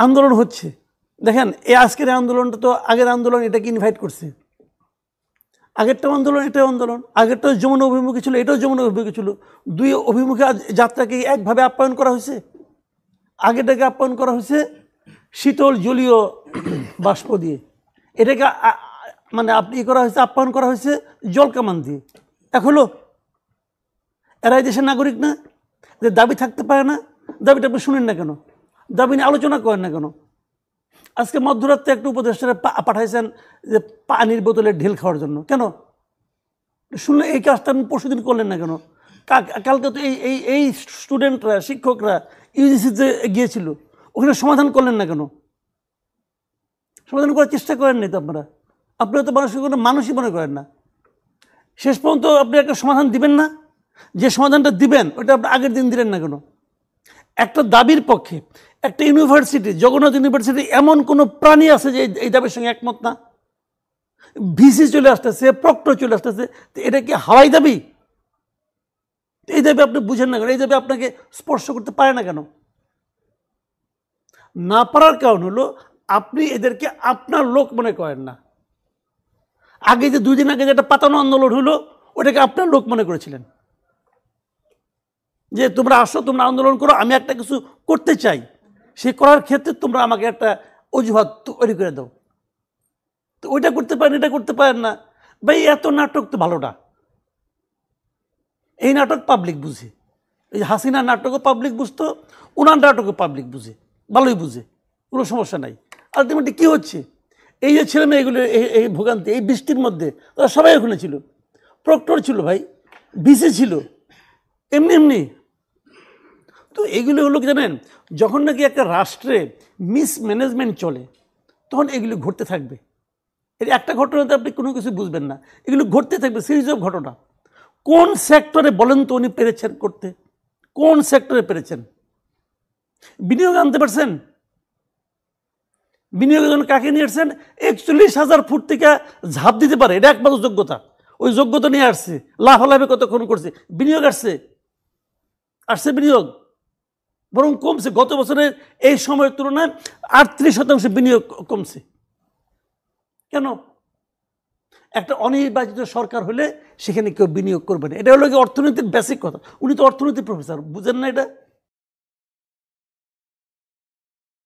আন্দোলন হচ্ছে, দেখেন এই আজকের আন্দোলনটা তো আগের আন্দোলন এটাকে ইনভাইট করছে, আগেরটাও আন্দোলন এটাও আন্দোলন, আগেরটাও যমুনা অভিমুখী ছিল এটাও যমুনা অভিমুখী ছিল, দুই অভিমুখী যাত্রাকে একভাবে আপ্যায়ন করা হয়েছে। আগেটাকে আপ্যায়ন করা হয়েছে শীতল জলীয় বাষ্প দিয়ে, এটাকে মানে আপনি করা হয়েছে আপ্যায়ন করা হয়েছে জলকামান দিয়ে। এক হলো এরা এই দেশের নাগরিক না, যে দাবি থাকতে পারে না, দাবিটা আপনি শুনেন না কেন, দাবি নিয়ে আলোচনা করেন না কেন? আজকে মধ্যরাত্রে একটা উপদেষ্টারা পাঠাইছেন যে পানির বোতলে ঢিল খাওয়ার জন্য, কেন শুনলে এই কাজটা আপনি পরশুদিন করলেন না কেন? কালকে তো এই স্টুডেন্টরা শিক্ষকরা ইউজিসিতে গিয়েছিল, ওখানে সমাধান করলেন না কেন? সমাধান করার চেষ্টা করেন নি তো আপনারা তো মানুষের কোনো মানুষই মনে করেন না। শেষ পর্যন্ত আপনি একটা সমাধান দিবেন না, যে সমাধানটা দিবেন ওটা আপনি আগের দিন দিলেন না কেন? একটা দাবির পক্ষে একটা ইউনিভার্সিটি, জগন্নাথ ইউনিভার্সিটি এমন কোনো প্রাণী আছে যে এই দাবির সঙ্গে একমত না? ভিসি চলে আসতেছে, প্রক্টর চলে আসতেছে, এটা কি হাওয়াই দাবি? এই দাবি আপনি বুঝেন না কেন? এই দাবি আপনাকে স্পর্শ করতে পারে না কেন? না পারার কারণ হলো আপনি এদেরকে আপনার লোক মনে করেন না। আগে যে 2 দিন আগে যেটা পাতানো আন্দোলন হলো ওটাকে আপনার লোক মনে করেছিলেন, যে তোমরা আসো, তোমরা আন্দোলন করো, আমি একটা কিছু করতে চাই, সে করার ক্ষেত্রে তোমরা আমাকে একটা অজুহাত তৈরি করে দাও। তো ওইটা করতে পারেন, এটা করতে পারেন না। ভাই এত নাটক তো ভালো না। এই নাটক পাবলিক বুঝে, এই হাসিনার নাটকও পাবলিক বুঝতো, ওনার নাটকও পাবলিক বুঝে, ভালোই বুঝে, কোনো সমস্যা নাই। আলটিমেটলি কী হচ্ছে, এই যে ছেলে মেয়েগুলো এই ভোগান্তি, এই বৃষ্টির মধ্যে তারা সবাই ওখানে ছিল, প্রক্টর ছিল ভাই, ভিসি ছিল, এমনি এমনি। তো এগুলো হলো কি জানেন, যখন নাকি একটা রাষ্ট্রে মিসম্যানেজমেন্ট চলে তখন এগুলো ঘটতে থাকবে। এর একটা ঘটনাতে আপনি কোনো কিছু বুঝবেন না, এগুলো ঘটতে থাকবে, সিরিজ অফ ঘটনা। কোন সেক্টরে বলেন তো উনি পেরেছেন করতে? কোন সেক্টরে পেরেছেন? বিনিয়োগ আনতে পারছেন? বিনিয়োগের জন্য কাকে নিয়ে আসছেন? 41,000 ফুট থেকে ঝাঁপ দিতে পারে, এটা একমাত্র যোগ্যতা। ওই যোগ্যতা নিয়ে আসছে, লাফালাফি কতক্ষণ করছে, বিনিয়োগ আসছে বিনিয়োগ বরং কমছে। গত বছরের এই সময়ের তুলনায় 38% বিনিয়োগ কমছে। কেন? একটা অনির্বাচিত সরকার হলে সেখানে কেউ বিনিয়োগ করবে না, এটা হলো কি অর্থনীতির বেসিক কথা। উনি তো অর্থনীতির প্রফেসর, বুঝেন না এটা?